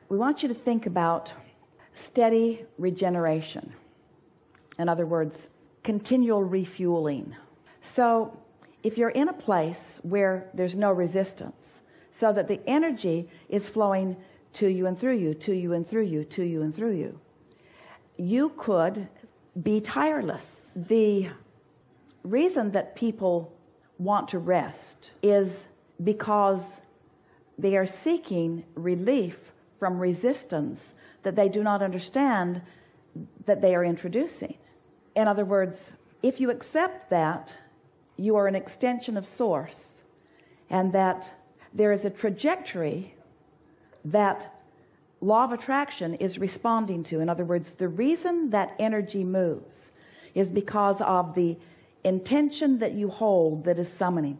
we want you to think about steady regeneration. In other words, continual refueling. So if you're in a place where there's no resistance, so that the energy is flowing to you and through you, to you and through you, to you and through you, you could be tireless. The reason that people want to rest is because they are seeking relief from resistance that they do not understand that they are introducing. In other words, if you accept that you are an extension of Source and that there is a trajectory that law of attraction is responding to. In other words, the reason that energy moves is because of the intention that you hold that is summoning.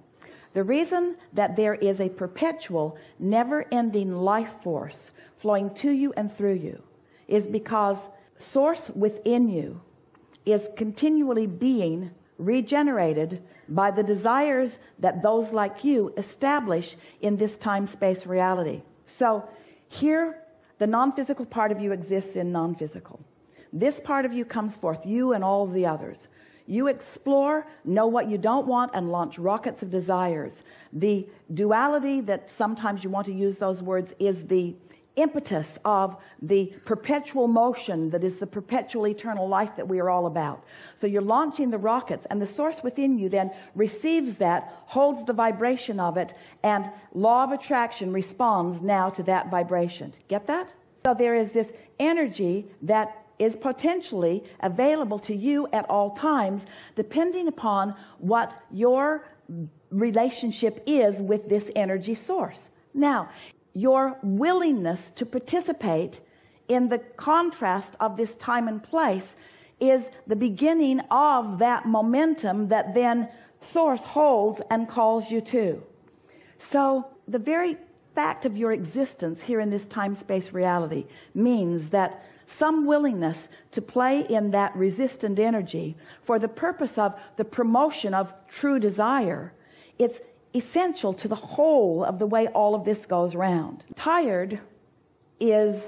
The reason that there is a perpetual, never-ending life force flowing to you and through you is because Source within you is continually being regenerated by the desires that those like you establish in this time-space reality. So here, the non-physical part of you exists in non-physical. This part of you comes forth, you and all of the others. You explore, know what you don't want, and launch rockets of desires. The duality that sometimes you want to use those words is the impetus of the perpetual motion that is the perpetual eternal life that we are all about. So you're launching the rockets, and the Source within you then receives that, holds the vibration of it, and law of attraction responds now to that vibration. Get that? So there is this energy that is potentially available to you at all times, depending upon what your relationship is with this energy source. Now, your willingness to participate in the contrast of this time and place is the beginning of that momentum that then Source holds and calls you to. So the very fact of your existence here in this time-space reality means that some willingness to play in that resistant energy for the purpose of the promotion of true desire, it's essential to the whole of the way all of this goes round. Tired is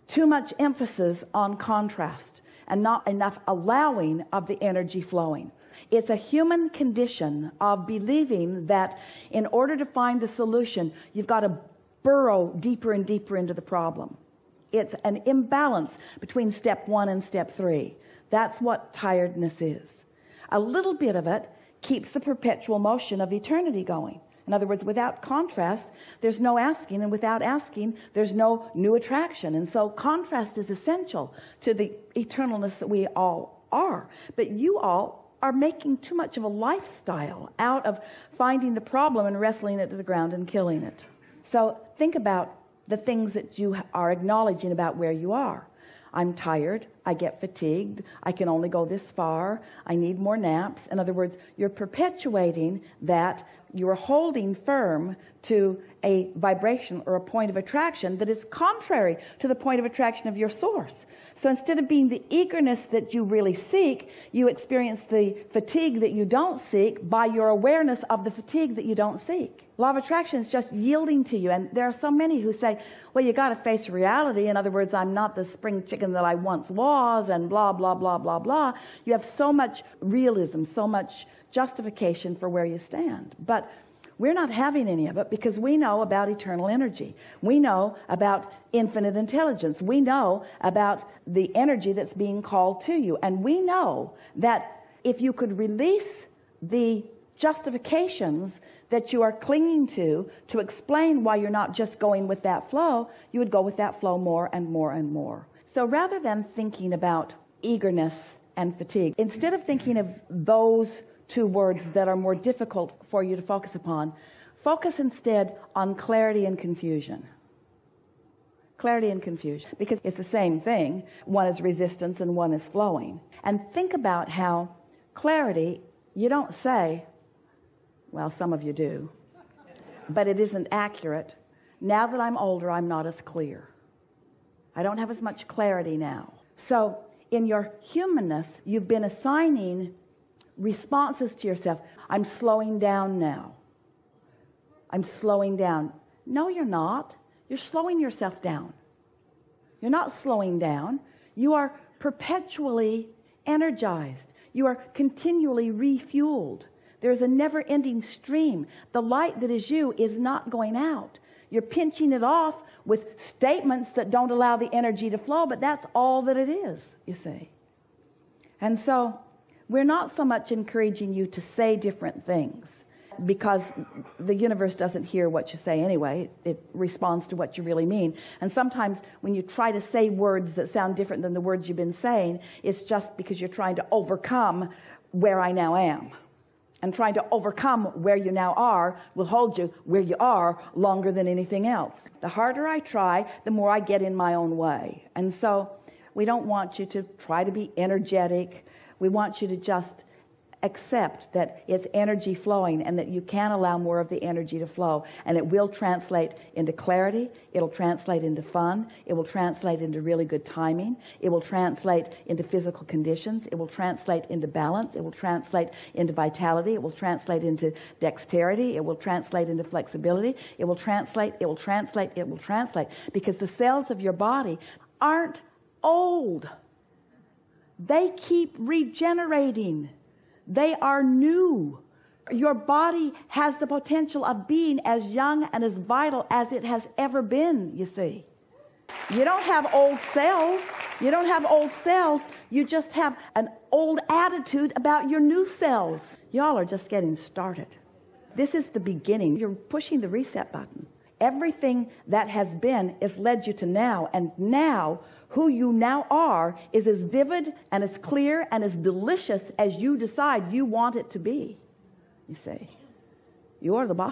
too much emphasis on contrast and not enough allowing of the energy flowing. It's a human condition of believing that in order to find a solution, you've got to burrow deeper and deeper into the problem. It's an imbalance between step 1 and step 3. That's what tiredness is. A little bit of it keeps the perpetual motion of eternity going. In other words, without contrast, there's no asking, and without asking, there's no new attraction. And so contrast is essential to the eternalness that we all are. But you all are making too much of a lifestyle out of finding the problem and wrestling it to the ground and killing it. So think about the things that you are acknowledging about where you are. I'm tired, I get fatigued, I can only go this far, I need more naps. In other words, you're perpetuating that you're holding firm to a vibration or a point of attraction that is contrary to the point of attraction of your Source. So instead of being the eagerness that you really seek, you experience the fatigue that you don't seek by your awareness of the fatigue that you don't seek. Law of attraction is just yielding to you. And there are so many who say, well, you got to face reality. In other words, I'm not the spring chicken that I once was, and blah, blah, blah, blah, blah. You have so much realism, so much justification for where you stand. But we're not having any of it because we know about eternal energy. We know about infinite intelligence. We know about the energy that's being called to you. And we know that if you could release the justifications that you are clinging to explain why you're not just going with that flow, you would go with that flow more and more and more. So rather than thinking about eagerness and fatigue, instead of thinking of those two words that are more difficult for you to focus upon, focus instead on clarity and confusion. Clarity and confusion, because it's the same thing. One is resistance and one is flowing. And think about how clarity, you don't say, well, some of you do, but it isn't accurate. Now that I'm older, I'm not as clear. I don't have as much clarity now. So in your humanness, you've been assigning responses to yourself. I'm slowing down now. I'm slowing down. No, you're not. You're slowing yourself down. You're not slowing down. You are perpetually energized. You are continually refueled. There's a never-ending stream. The light that is you is not going out. You're pinching it off with statements that don't allow the energy to flow, but that's all that it is, you see. And so we're not so much encouraging you to say different things, because the universe doesn't hear what you say anyway. It responds to what you really mean. And sometimes when you try to say words that sound different than the words you've been saying, it's just because you're trying to overcome where I now am. And trying to overcome where you now are will hold you where you are longer than anything else. The harder I try, the more I get in my own way. And so we don't want you to try to be energetic. We want you to just accept that it's energy flowing, and that you can allow more of the energy to flow, and it will translate into clarity. It'll translate into fun. It will translate into really good timing. It will translate into physical conditions. It will translate into balance. It will translate into vitality. It will translate into dexterity. It will translate into flexibility. It will translate, it will translate, it will translate, because the cells of your body aren't old. They keep regenerating. They are new. Your body has the potential of being as young and as vital as it has ever been, you see. You don't have old cells. You don't have old cells. You just have an old attitude about your new cells. Y'all are just getting started. This is the beginning. You're pushing the reset button. Everything that has been has led you to now, and now who you now are is as vivid and as clear and as delicious as you decide you want it to be. You see, you're the boss.